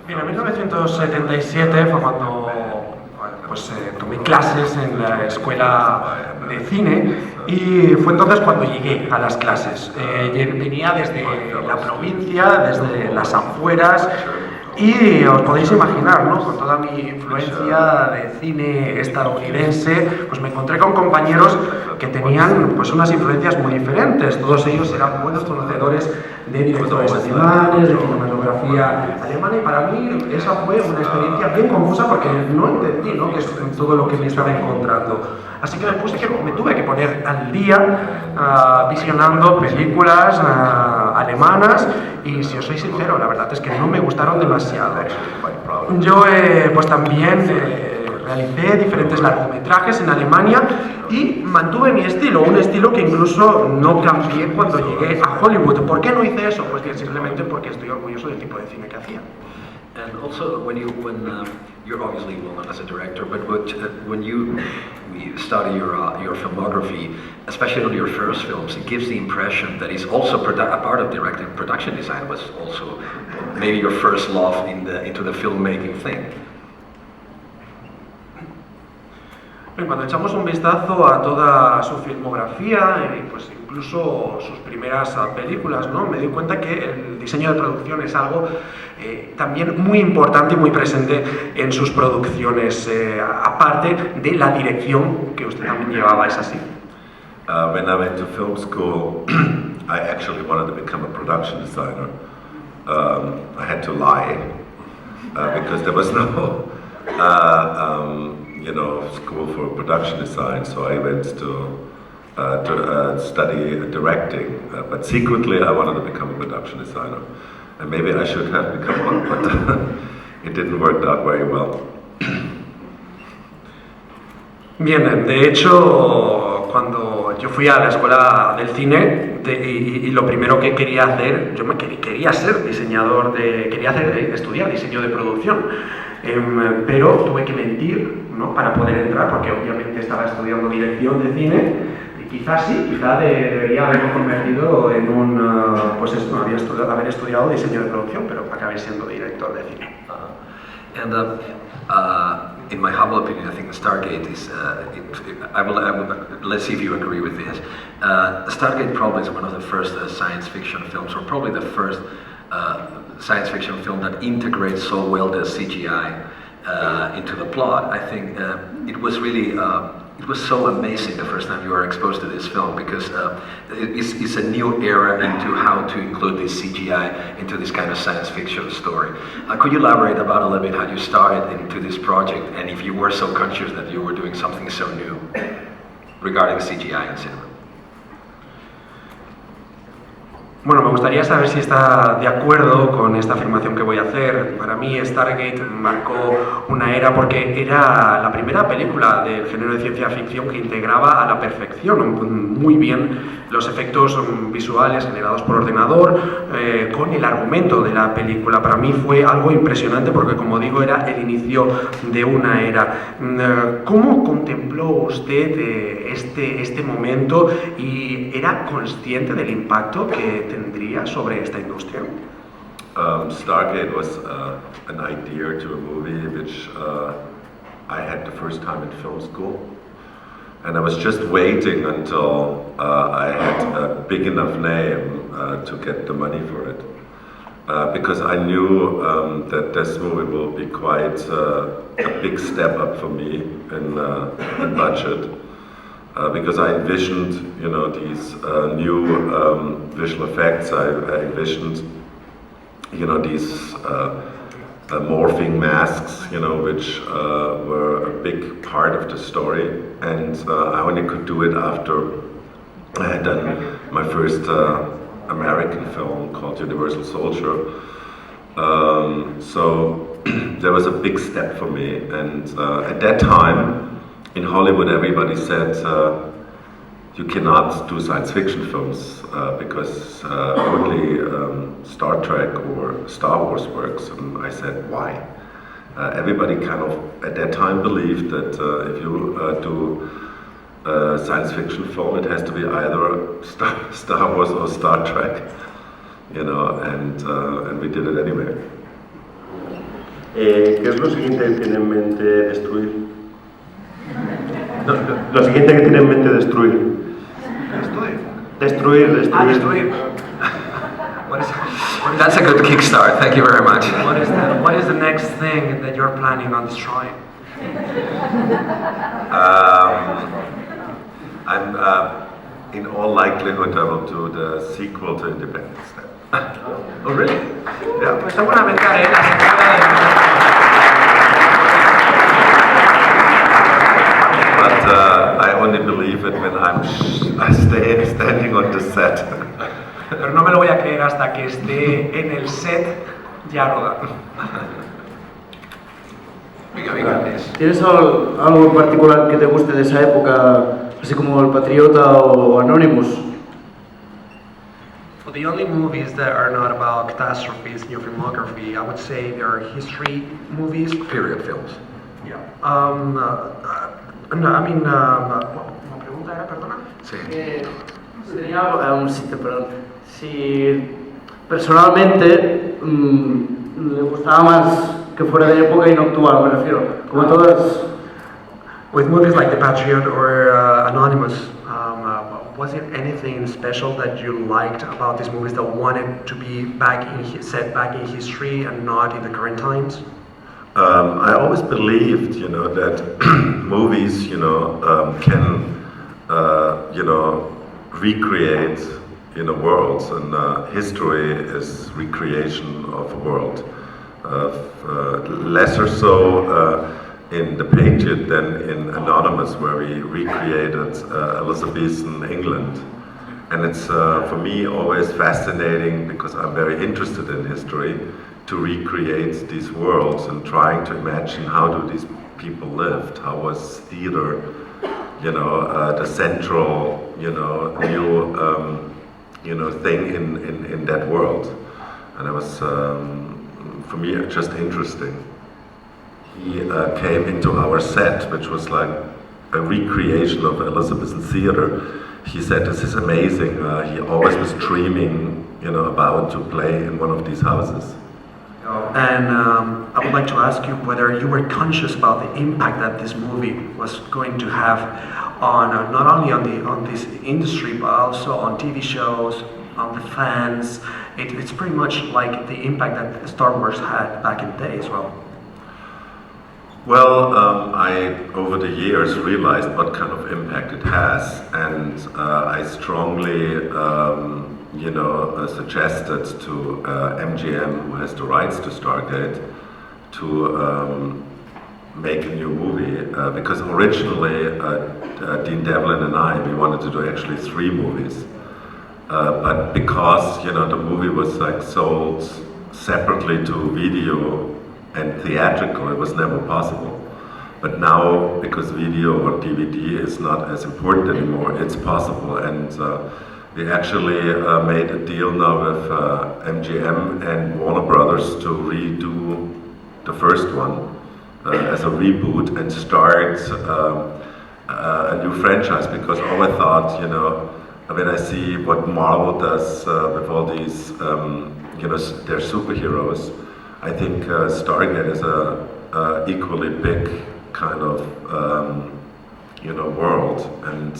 En 1977 fue cuando tomé clases en la escuela de cine y fue entonces cuando llegué a las clases. Venía desde la provincia, desde las afueras y os podéis imaginar, ¿no? Con toda mi influencia de cine estadounidense, pues me encontré con compañeros que tenían pues unas influencias muy diferentes. Todos ellos eran buenos conocedores de directores alemanes, de cinematografía alemana, y para mí esa fue una experiencia bien confusa porque no entendí, ¿no?, que es todo lo que me estaba encontrando. Así que me tuve que poner al día visionando películas alemanas y, si os soy sincero, la verdad es que no me gustaron demasiado. Yo pues también realicé diferentes largometrajes en Alemania y mantuve mi estilo, un estilo que incluso no cambié cuando llegué a Hollywood. ¿Por qué no hice eso? Pues bien, simplemente porque estoy orgulloso del tipo de cine que hacía. And also, when you're obviously well known as a director, but when you study your filmography, especially on your first films, it gives the impression that it's also a part of directing. Production design was also maybe your first love into the filmmaking thing. Cuando echamos un vistazo a toda su filmografía, pues incluso sus primeras películas, ¿no?, me di cuenta que el diseño de producción es algo también muy importante y muy presente en sus producciones, aparte de la dirección que usted también llevaba, ¿es así? When I went to film school, I actually wanted to become a production designer. I had to lie because there was no school for production design, so I went to study directing, but secretly I wanted to become a production designer, and maybe I should have become one, but it didn't work out very well. Bien, de hecho, cuando yo fui a la escuela del cine y lo primero que quería hacer, quería ser diseñador, estudiar diseño de producción, pero tuve que mentir, ¿no?, para poder entrar, porque obviamente estaba estudiando dirección de cine y quizás debería haberme convertido en haber estudiado diseño de producción, pero acabé siendo director de cine. In my humble opinion, I think Stargate is. Let's see if you agree with this. Stargate probably is one of the first science fiction films, or probably the first science fiction film that integrates so well the CGI into the plot. I think it was really. It was so amazing the first time you were exposed to this film, because it's a new era into how to include this CGI into this kind of science fiction story. Could you elaborate about a little bit how you started into this project, and if you were so conscious that you were doing something so new regarding CGI in cinema? Bueno, me gustaría saber si está de acuerdo con esta afirmación que voy a hacer. Para mí Stargate marcó una era porque era la primera película del género de ciencia ficción que integraba a la perfección muy bien los efectos visuales generados por ordenador con el argumento de la película. Para mí fue algo impresionante porque, como digo, era el inicio de una era. ¿Cómo contempló usted este momento y era consciente del impacto que tendría sobre esta industria? Stargate was an idea to a movie which I had the first time in film school, and I was just waiting until I had a big enough name to get the money for it, because I knew that this movie will be quite a big step up for me in budget. Because I envisioned, these new visual effects. I envisioned, these morphing masks, which were a big part of the story. And I only could do it after I had done my first American film called Universal Soldier. So there was a big step for me. And at that time, in Hollywood, everybody said you cannot do science fiction films because only Star Trek or Star Wars works. And I said, why? Everybody kind of at that time believed that if you do a science fiction film, it has to be either Star Wars or Star Trek. and we did it anyway. ¿Qué es lo siguiente que tiene en mente destruir? No, lo siguiente que tiene en mente destruir. Destruir. Destruir. That's a good kickstart. Thank you very much. What is the next thing that you're planning on destroying? I'm in all likelihood I will do the sequel to Independence Day. Oh, really? Yeah. Pues seguramente haré la secuela de... But I only believe it when I stay standing on the set. Pero no me lo voy a creer hasta que esté en el set ya rodando. ¿Tienes algo en particular que te guste de esa época, así como El Patriota o Anonymous? Well, the only movies that are not about catastrophes in your filmography, I would say they are history movies. Period films. Yeah. No, I mean, ¿cómo pregunta era, perdona? Sí. Tenía algo, perdón. Si personalmente le gustaba más que fuera de época y no actual, me refiero. Como todas. With movies like The Patriot or Anonymous, was there anything special that you liked about these movies that wanted to be set back in history and not in the current times? I always believed, that movies, can, recreate, worlds, and history is recreation of a world. Lesser so in The Patriot than in Anonymous, where we recreated Elizabethan England. And it's, for me, always fascinating, because I'm very interested in history, to recreate these worlds and trying to imagine how do these people lived, how was theater, the central, new, thing in that world. And it was, for me, just interesting. He came into our set, which was like a recreation of Elizabethan theater. He said, "This is amazing." He always was dreaming, about to play in one of these houses. And I would like to ask you whether you were conscious about the impact that this movie was going to have on not only on this industry, but also on TV shows, on the fans. It's pretty much like the impact that Star Wars had back in the day as well. Well, I, over the years, realized what kind of impact it has, and I strongly, suggested to MGM, who has the rights to Stargate, to make a new movie, because originally Dean Devlin and I, we wanted to do actually 3 movies, but because, the movie was like sold separately to video and theatrical, it was never possible. But now, because video or DVD is not as important anymore, it's possible. And we actually made a deal now with MGM and Warner Brothers to redo the first one as a reboot and start a new franchise. Because all I thought, when I see what Marvel does with all these, their superheroes, I think Stargate is a equally big kind of world, and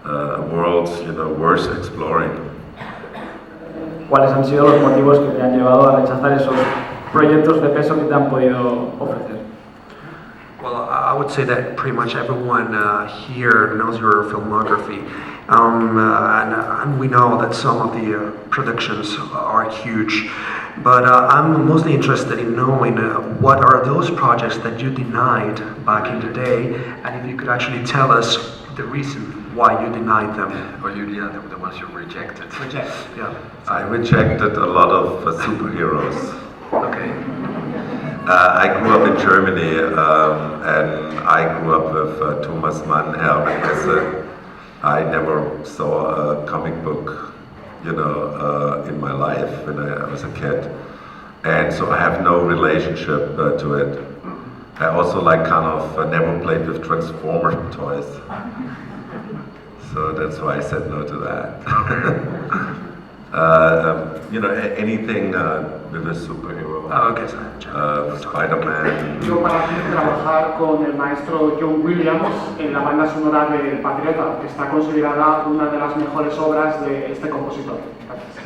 a world worth exploring. ¿Cuáles han sido los motivos que te han llevado a rechazar esos proyectos de peso que te han podido ofrecer? Well, I would say that pretty much everyone here knows your filmography, and we know that some of the productions are huge. But I'm mostly interested in knowing what are those projects that you denied back in the day, and if you could actually tell us the reason why you denied them. Or the ones you rejected. Rejected, yeah. I rejected a lot of superheroes. Okay. I grew up in Germany, and I grew up with Thomas Mann, Herbert Hesse. I never saw a comic book, in my life when I was a kid, and so I have no relationship to it. I also never played with Transformer toys, so that's why I said no to that. You know, anything with a superhero. Ah, okay, Spider-Man. Yo para trabajar con el maestro John Williams en la banda sonora de El Patriota, que está considerada una de las mejores obras de este compositor. Gracias.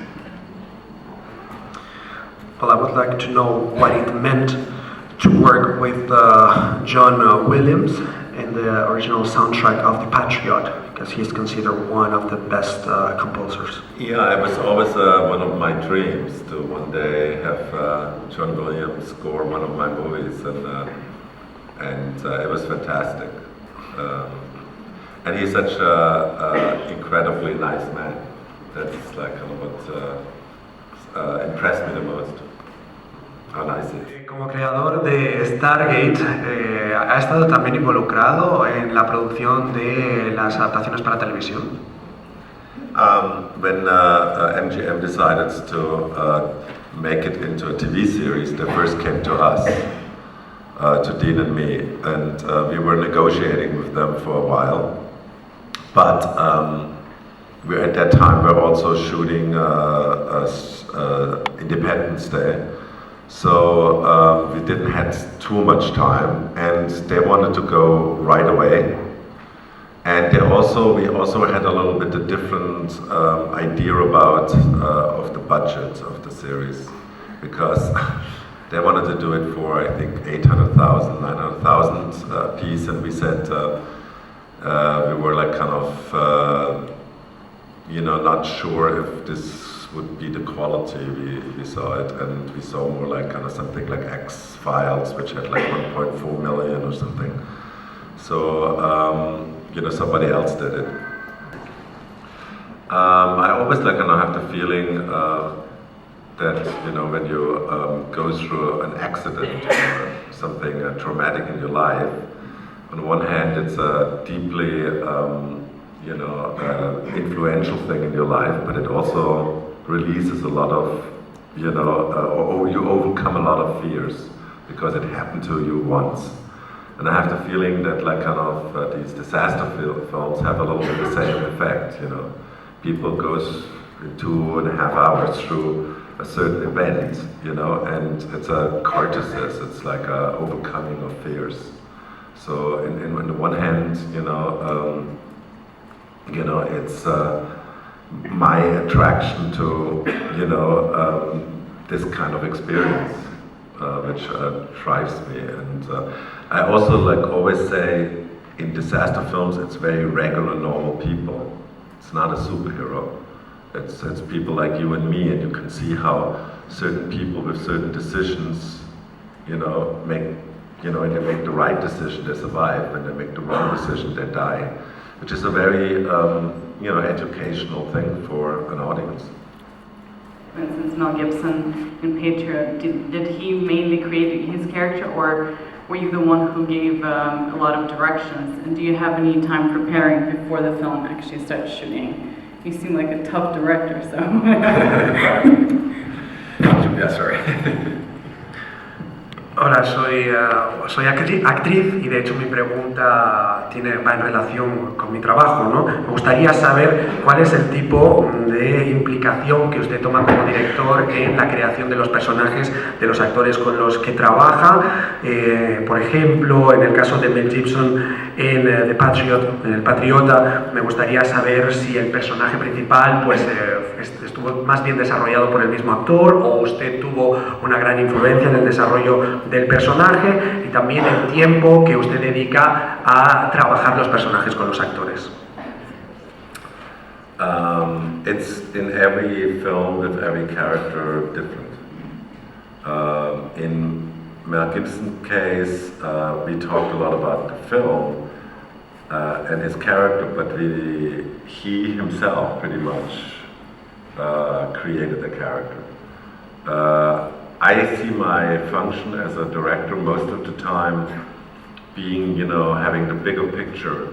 Well, I would like to know what it meant to work with John Williams in the original soundtrack of The Patriot, because he's considered one of the best composers. Yeah, it was always one of my dreams to one day have John Williams score one of my movies, and it was fantastic. And he's such an incredibly nice man. That's like what impressed me the most. How nice he is. Como creador de Stargate, ha estado también involucrado en la producción de las adaptaciones para televisión. When MGM decided to make it into a TV series, they first came to us, to Dean and me, and we were negotiating with them for a while. But at that time we were also shooting Independence Day. So we didn't have too much time, and they wanted to go right away. And we also had a little bit a different idea about of the budget of the series, because they wanted to do it for, I think, 800,000, 900,000 piece, and we said we were like kind of not sure if this would be the quality we saw it, and we saw more like kind of something like X-Files, which had like 1.4 million or something. So somebody else did it. I always like kind of have the feeling that when you go through an accident or something traumatic in your life, on one hand it's a deeply influential thing in your life, but it also releases a lot of, or you overcome a lot of fears because it happened to you once. And I have the feeling that like kind of these disaster films have a little bit the same effect, People goes in 2.5 hours through a certain event, and it's a catharsis, it's like a overcoming of fears. So on the one hand, it's my attraction to this kind of experience, which drives me. And I also always say in disaster films it's very regular, normal people. It's not a superhero. It's people like you and me, and you can see how certain people with certain decisions, make when they make the right decision, they survive. When they make the wrong decision, they die. Which is a very, educational thing for an audience. For instance, Mel Gibson in Patriot, did he mainly create his character, or were you the one who gave a lot of directions? And do you have any time preparing before the film actually starts shooting? You seem like a tough director, so. Yeah, sorry. Hola, soy actriz y de hecho mi pregunta va en relación con mi trabajo, ¿no? Me gustaría saber cuál es el tipo de implicación que usted toma como director en la creación de los personajes, de los actores con los que trabaja. Por ejemplo, en el caso de Mel Gibson en The Patriot, en El Patriota, me gustaría saber si el personaje principal estuvo más bien desarrollado por el mismo actor, o usted tuvo una gran influencia en el desarrollo del personaje, y también el tiempo que usted dedica a trabajar los personajes con los actores. It's in every film with every character different. In Mel Gibson's case, we talked a lot about the film and his character, but he himself pretty much created the character. I see my function as a director most of the time being, having the bigger picture,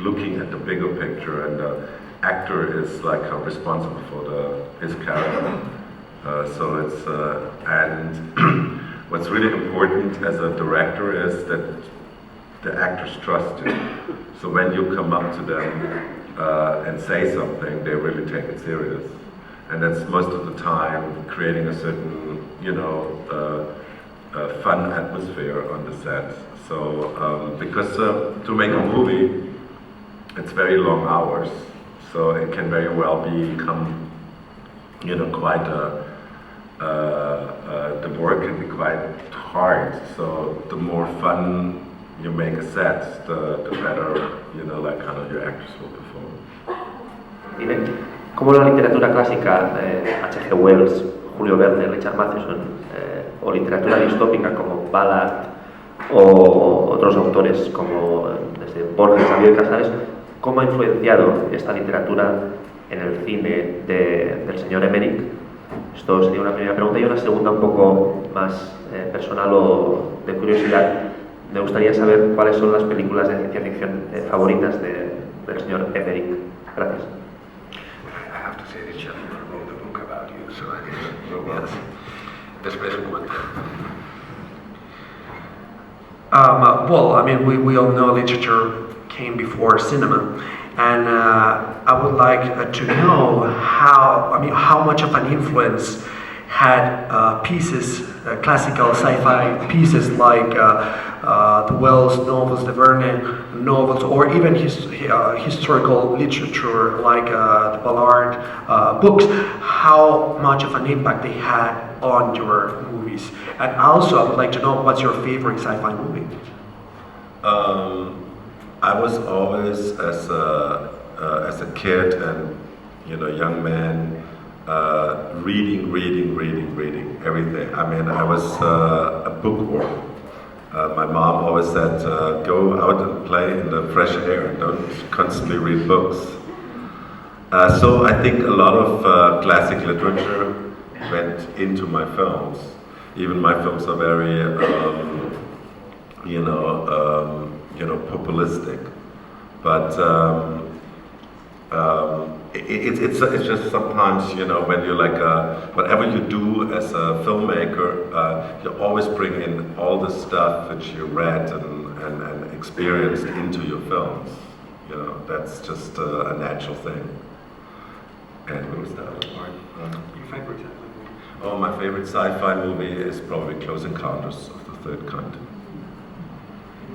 looking at the bigger picture, and the actor is like responsible for his character. So it's and what's really important as a director is that the actors trust you. So when you come up to them, and say something, they really take it serious. And that's most of the time creating a certain, fun atmosphere on the set. So, because to make a movie, it's very long hours, so it can very well become, quite the work can be quite hard. So the more fun you make a set, the better, your actors will perform. ¿Cómo la literatura clásica de H.G. Wells, Julio Verne, Richard Matheson, o literatura distópica como Ballard o otros autores como desde Borges, Sabio y Casares, cómo ha influenciado esta literatura en el cine del señor Emmerich? Esto sería una primera pregunta, y una segunda un poco más personal o de curiosidad. Me gustaría saber cuáles son las películas de ciencia ficción favoritas del señor Emmerich. Gracias. I have to say that gentleman wrote a book about you, so I guess. Yes. Después un comentario. Well, I mean, we all know literature came before cinema, and I would like to know how much of an influence had pieces, classical sci-fi pieces like the Wells novels, the Verne novels, or even historical literature like the Ballard books, how much of an impact they had on your movies. And also, I would like to know, what's your favorite sci-fi movie? I was always, as a kid and young man, reading everything. I mean, I was a bookworm. My mom always said, go out and play in the fresh air, don't constantly read books. So I think a lot of classic literature went into my films. Even my films are very, populistic. But it's just sometimes, when you're like, whatever you do as a filmmaker, you always bring in all the stuff that you read and experienced into your films. That's just a natural thing. And what was the other part? Your favorite sci-fi movie? Oh, my favorite sci-fi movie is probably Close Encounters of the Third Kind.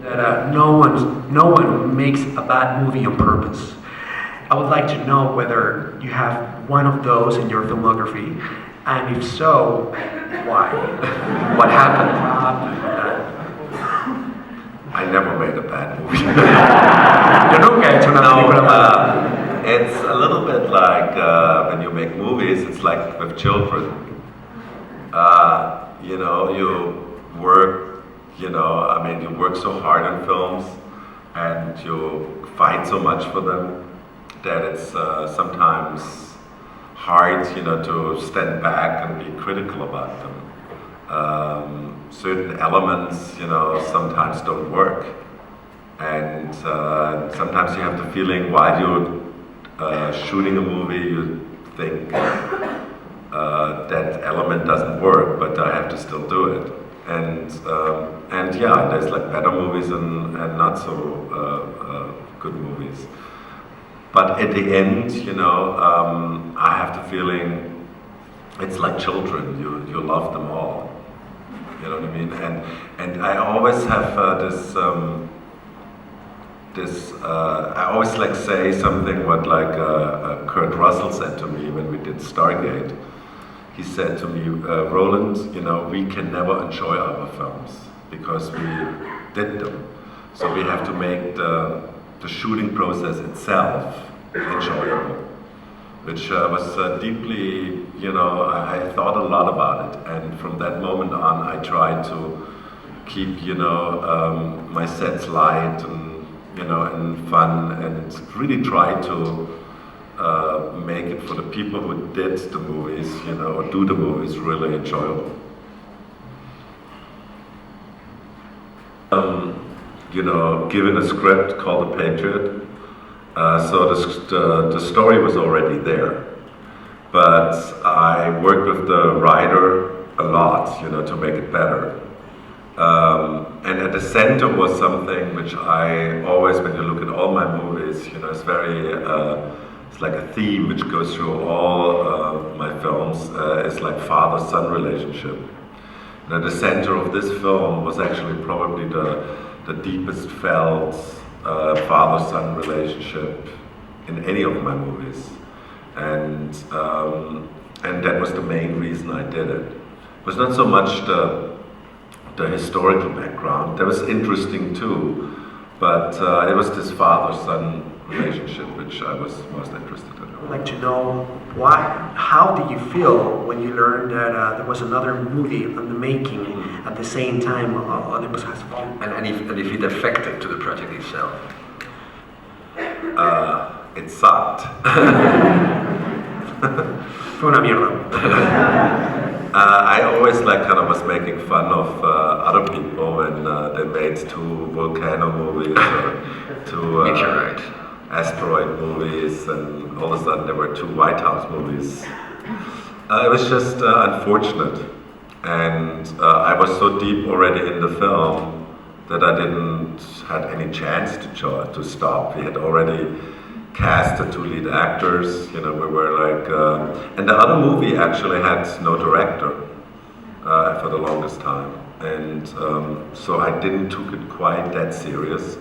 That no one makes a bad movie on purpose. I would like to know whether you have one of those in your filmography, and if so, why? What happened? I never made a bad movie. Yo nunca he hecho una película mala. It's a little bit like when you make movies, it's like with children. You work, you work so hard on films and you fight so much for them that it's sometimes hard, to stand back and be critical about them. Certain elements, sometimes don't work. And sometimes you have the feeling while you're shooting a movie, you think that element doesn't work, but I have to still do it. And yeah, there's like better movies and not so good movies. But at the end, I have the feeling it's like children. You love them all. You know what I mean? And I always have I always like say something what like Kurt Russell said to me when we did Stargate. He said to me, Roland, we can never enjoy our films because we did them. So we have to make the shooting process itself enjoyable, which was deeply, I thought a lot about it. And from that moment on, I tried to keep, my sets light and fun, and really try to make it for the people who did the movies, or do the movies really enjoyable. Given a script called The Patriot, so the story was already there, but I worked with the writer a lot, to make it better. And at the center was something which I always, when you look at all my movies, you know, it's very, it's like a theme which goes through all my films. It's like father-son relationship. And at the center of this film was actually probably the deepest felt father-son relationship in any of my movies. And that was the main reason I did it. It was not so much the historical background. That was interesting too, but it was this father-son relationship which I was most interested in. I'd like to know how did you feel when you learned that there was another movie on the making at the same time Olympus Has Fallen? And if it affected to the project itself? It sucked. Fue una mierda. I always was making fun of other people when they made 2 volcano movies or 2 asteroid movies, and all of a sudden there were 2 White House movies. It was just unfortunate, and I was so deep already in the film that I didn't have any chance to stop. We had already cast the 2 lead actors, you know, we were like, and the other movie actually had no director for the longest time, and so I didn't took it quite that serious,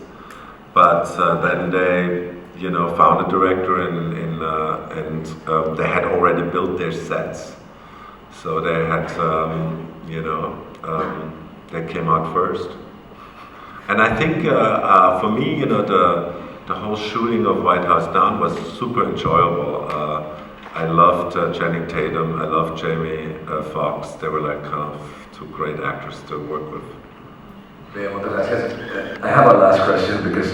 but then they, you know, found a director and they had already built their sets, so they had, you know, they came out first, and I think for me, you know, the whole shooting of White House Down was super enjoyable. I loved Channing Tatum, I loved Jamie Foxx. They were like kind of 2 great actors to work with. I have a last question because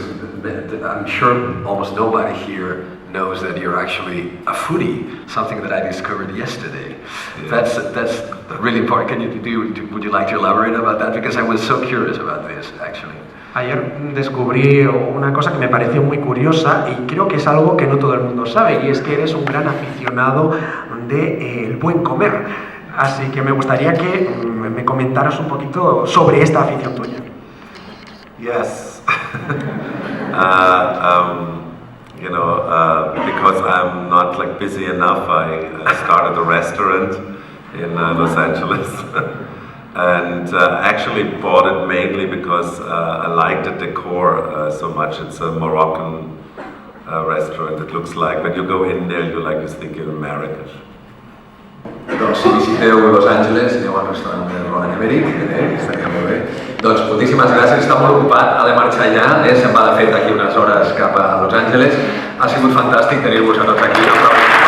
I'm sure almost nobody here knows that you're actually a foodie, something that I discovered yesterday. Yeah. That's really important. Would you like to elaborate about that? Because I was so curious about this, actually. Ayer descubrí una cosa que me pareció muy curiosa y creo que es algo que no todo el mundo sabe, y es que eres un gran aficionado del buen comer. Así que me gustaría que me comentaras un poquito sobre esta afición tuya. Yes. You know, because I'm not like busy enough, I started a restaurant in Los Angeles. And actually bought it mainly because I liked the decor so much. It's a Moroccan restaurant. It looks like when you go in there, you think you're American. Doncs si visiteu Los Angeles, aneu al restaurant de Roland Emmerich, estaria molt bé. Doncs moltíssimes gràcies, està molt ocupat, ha de marxar ja, se'n va de fet aquí unes hores cap a Los Angeles. Ha sigut fantàstic tenir-vos a tots aquí.